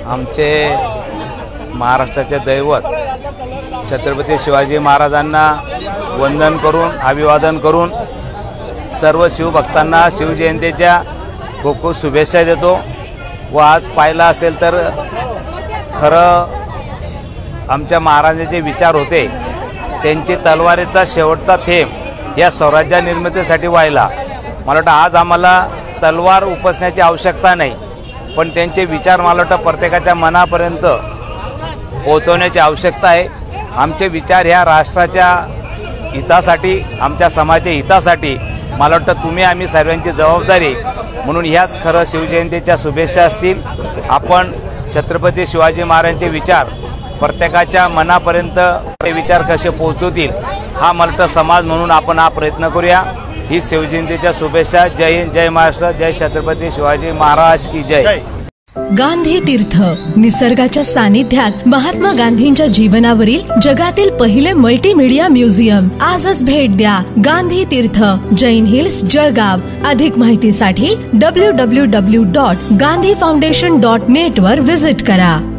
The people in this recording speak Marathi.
आमचे महाराष्ट्राचे दैवत छत्रपती शिवाजी महाराजांना वंदन करून अभिवादन करून सर्व शिवभक्तांना शिवजयंतीच्या खूप खूप शुभेच्छा देतो। व आज पाहिलं असेल तर खरं आमच्या महाराजांचे विचार होते, त्यांची तलवारीचा शेवटचा थेंब या स्वराज्य निर्मितीसाठी वाहिला। मला वाटतं आज आम्हाला तलवार उपसण्याची आवश्यकता नाही, पण त्यांचे विचार मला वाटतं प्रत्येकाच्या मनापर्यंत पोहोचवण्याची आवश्यकता आहे। आमचे विचार ह्या राष्ट्राच्या हितासाठी, आमच्या समाजाच्या हितासाठी मला वाटतं तुम्ही आम्ही सर्वांची जबाबदारी म्हणून ह्याच खरं शिवजयंतीच्या शुभेच्छा असतील। आपण छत्रपती शिवाजी महाराजांचे विचार प्रत्येकाच्या मनापर्यंत ते विचार कसे पोहोचवतील हा मला वाटतं समाज म्हणून आपण हा प्रयत्न करूया। ही शिवजयंतीच्या शुभेच्छा। जय हिंद, जय महाराष्ट्र, जय छत्रपती शिवाजी महाराज की जय। गांधी तीर्थ निसर्गाच्या सानिध्यात महात्मा गांधींच्या जीवनावरील जगातील पहिले मल्टीमीडिया म्युझियम आजच भेट द्या। गांधी तीर्थ, जैन हिल्स, जळगाव। अधिक माहितीसाठी www.gandhifoundation.net वर विजिट करा।